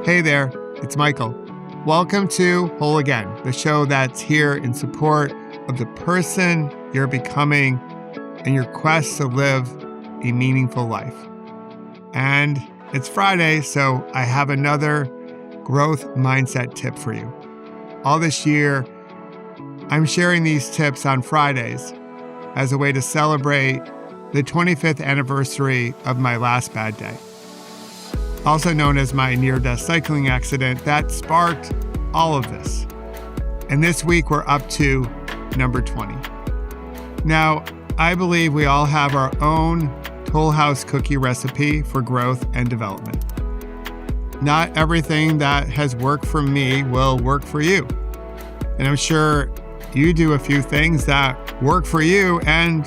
Hey there, it's Michael. Welcome to Whole Again, the show that's here in support of the person you're becoming in your quest to live a meaningful life. And it's Friday, so I have another growth mindset tip for you. All this year, I'm sharing these tips on Fridays as a way to celebrate the 25th anniversary of my last bad day, also known as my near-death cycling accident that sparked all of this. And this week, we're up to number 20. Now, I believe we all have our own Toll House cookie recipe for growth and development. Not everything that has worked for me will work for you. And I'm sure you do a few things that work for you and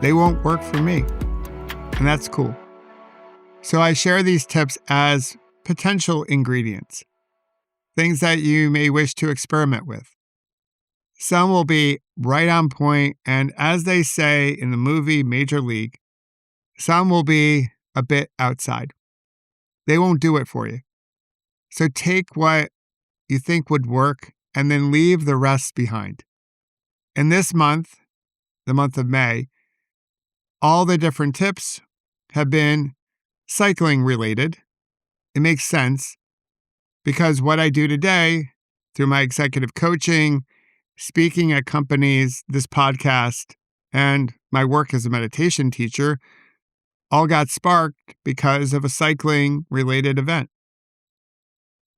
they won't work for me. And that's cool. So I share these tips as potential ingredients, things that you may wish to experiment with. Some will be right on point, and as they say in the movie Major League, some will be a bit outside. They won't do it for you. So take what you think would work and then leave the rest behind. In this month, the month of May, all the different tips have been cycling related. It makes sense because what I do today through my executive coaching, speaking at companies, this podcast, and my work as a meditation teacher all got sparked because of a cycling related event.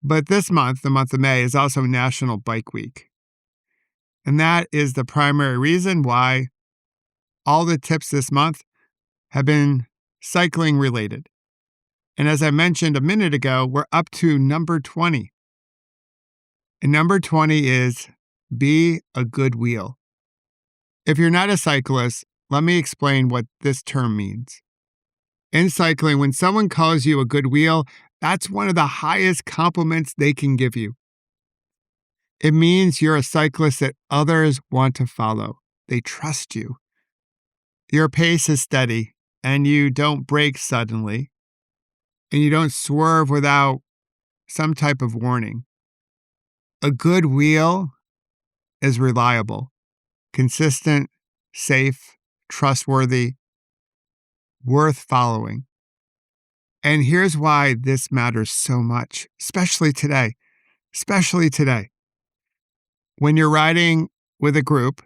But this month, the month of May, is also National Bike Week. And that is the primary reason why all the tips this month have been cycling related. And as I mentioned a minute ago, we're up to number 20. And number 20 is be a good wheel. If you're not a cyclist, let me explain what this term means. In cycling, when someone calls you a good wheel, that's one of the highest compliments they can give you. It means you're a cyclist that others want to follow. They trust you. Your pace is steady and you don't brake suddenly and you don't swerve without some type of warning. A good wheel is reliable, consistent, safe, trustworthy, worth following. And here's why this matters so much, especially today. When you're riding with a group,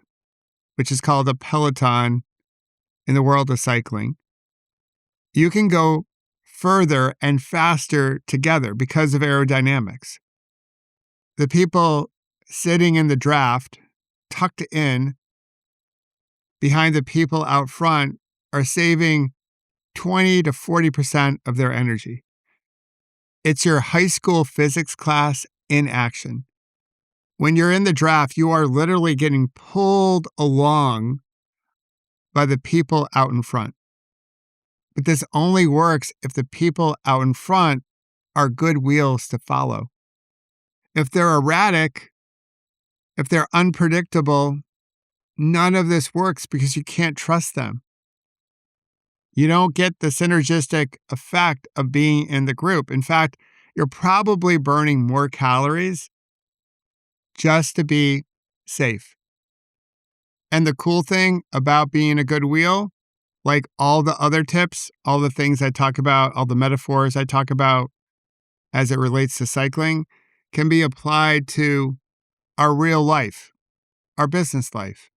which is called a peloton in the world of cycling, you can go further and faster together because of aerodynamics. The people sitting in the draft, tucked in behind the people out front, are saving 20 to 40% of their energy. It's your high school physics class in action. When you're in the draft, you are literally getting pulled along by the people out in front. But this only works if the people out in front are good wheels to follow. If they're erratic, if they're unpredictable, none of this works because you can't trust them. You don't get the synergistic effect of being in the group. In fact, you're probably burning more calories just to be safe. And the cool thing about being a good wheel, like all the other tips, all the things I talk about, all the metaphors I talk about as it relates to cycling, can be applied to our real life, our business life.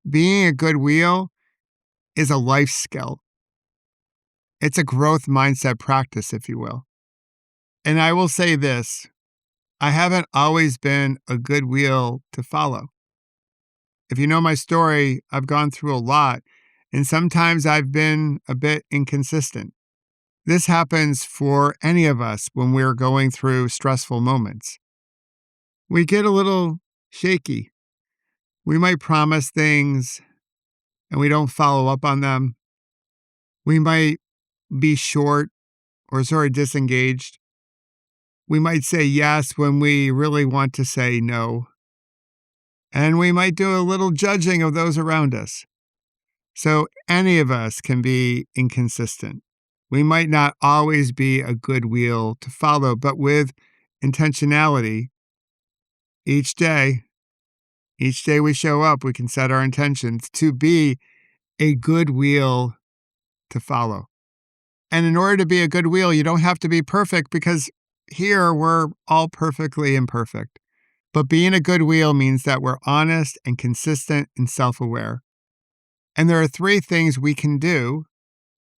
Being a good wheel is a life skill. It's a growth mindset practice, if you will. And I will say this, I haven't always been a good wheel to follow. If you know my story, I've gone through a lot, and sometimes I've been a bit inconsistent. This happens for any of us when we're going through stressful moments. We get a little shaky. We might promise things and we don't follow up on them. We might be short or sort of disengaged. We might say yes when we really want to say no. And we might do a little judging of those around us. So any of us can be inconsistent. We might not always be a good wheel to follow, but with intentionality, each day we show up, we can set our intentions to be a good wheel to follow. And in order to be a good wheel, you don't have to be perfect, because here we're all perfectly imperfect. But being a good wheel means that we're honest and consistent and self-aware. And there are 3 things we can do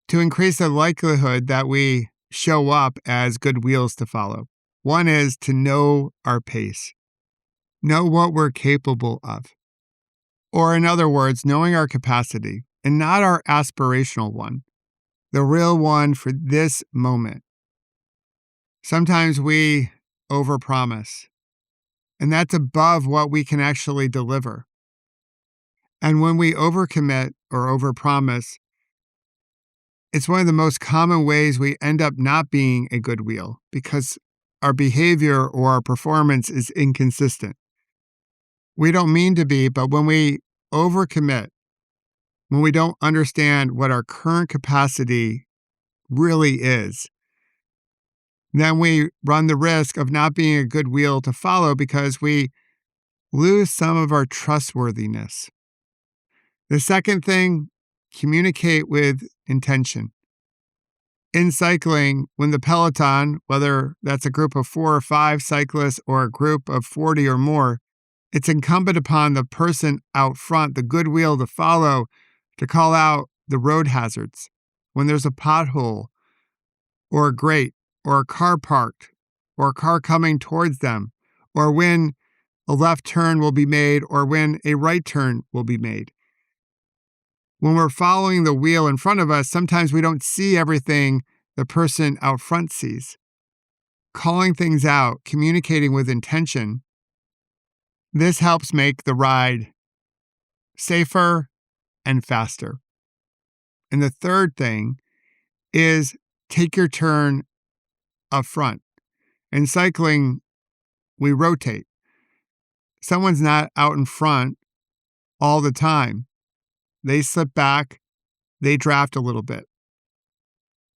to increase the likelihood that we show up as good wheels to follow. One is to know our pace, know what we're capable of. Or in other words, knowing our capacity, and not our aspirational one, the real one for this moment. Sometimes we overpromise, and that's above what we can actually deliver. And when we overcommit or overpromise, it's one of the most common ways we end up not being a good wheel, because our behavior or our performance is inconsistent. We don't mean to be, but when we overcommit, when we don't understand what our current capacity really is, then we run the risk of not being a good wheel to follow, because we lose some of our trustworthiness. The second thing, communicate with intention. In cycling, when the peloton, whether that's a group of 4 or 5 cyclists or a group of 40 or more, it's incumbent upon the person out front, the good wheel to follow, to call out the road hazards. When there's a pothole or a grate or a car parked or a car coming towards them, or when a left turn will be made or when a right turn will be made. When we're following the wheel in front of us, sometimes we don't see everything the person out front sees. Calling things out, communicating with intention, this helps make the ride safer and faster. And the third thing is take your turn up front. In cycling, we rotate. Someone's not out in front all the time. They slip back, they draft a little bit.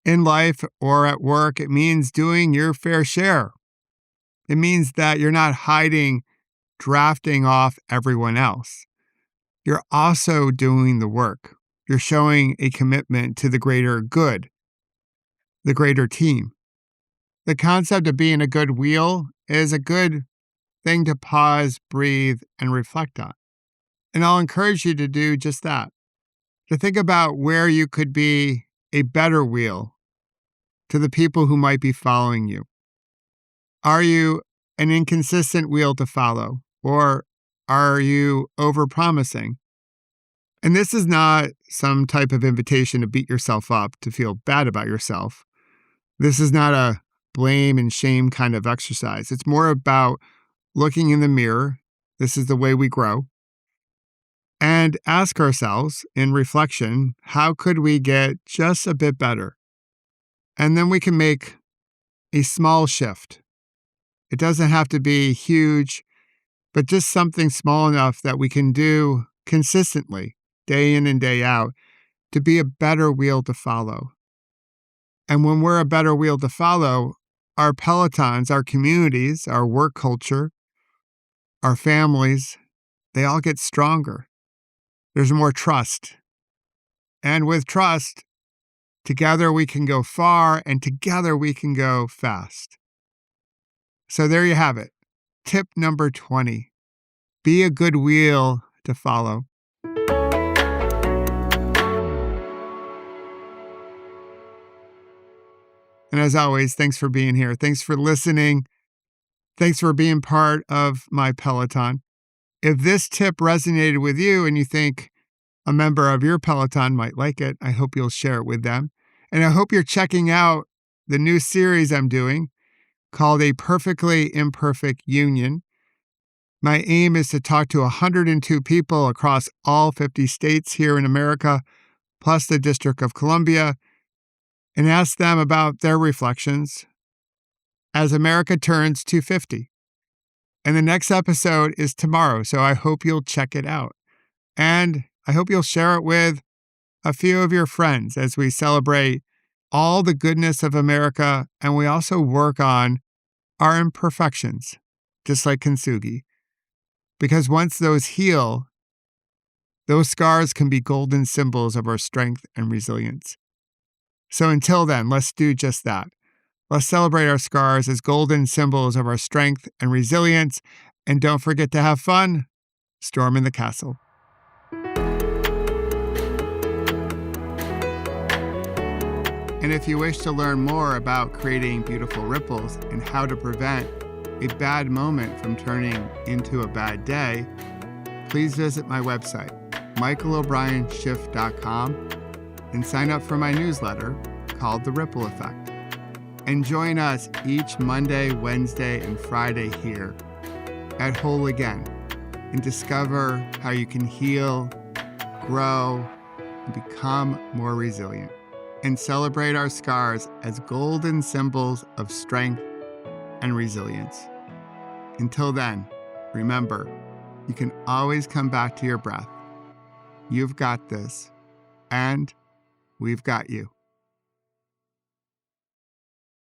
In life or at work, it means doing your fair share. It means that you're not hiding, drafting off everyone else. You're also doing the work. You're showing a commitment to the greater good, the greater team. The concept of being a good wheel is a good thing to pause, breathe, and reflect on. And I'll encourage you to do just that, to think about where you could be a better wheel to the people who might be following you. Are you an inconsistent wheel to follow, or are you overpromising? And this is not some type of invitation to beat yourself up, to feel bad about yourself. This is not a blame and shame kind of exercise. It's more about looking in the mirror. This is the way we grow. And ask ourselves in reflection, how could we get just a bit better? And then we can make a small shift. It doesn't have to be huge, but just something small enough that we can do consistently, day in and day out, to be a better wheel to follow. And when we're a better wheel to follow, our pelotons, our communities, our work culture, our families, they all get stronger. There's more trust. And with trust, together we can go far, and together we can go fast. So there you have it. Tip number 20. Be a good wheel to follow. And as always, thanks for being here. Thanks for listening. Thanks for being part of my Peloton. If this tip resonated with you and you think a member of your Peloton might like it, I hope you'll share it with them. And I hope you're checking out the new series I'm doing called A Perfectly Imperfect Union. My aim is to talk to 102 people across all 50 states here in America, plus the District of Columbia, and ask them about their reflections as America turns 250. And the next episode is tomorrow, so I hope you'll check it out. And I hope you'll share it with a few of your friends as we celebrate all the goodness of America, and we also work on our imperfections, just like Kinstugi. Because once those heal, those scars can be golden symbols of our strength and resilience. So until then, let's do just that. Let's celebrate our scars as golden symbols of our strength and resilience. And don't forget to have fun. Storm in the castle. And if you wish to learn more about creating beautiful ripples and how to prevent a bad moment from turning into a bad day, please visit my website, michaelobrienshift.com, and sign up for my newsletter called The Ripple Effect. And join us each Monday, Wednesday, and Friday here at Whole Again and discover how you can heal, grow, and become more resilient. And celebrate our scars as golden symbols of strength and resilience. Until then, remember, you can always come back to your breath. You've got this, and we've got you.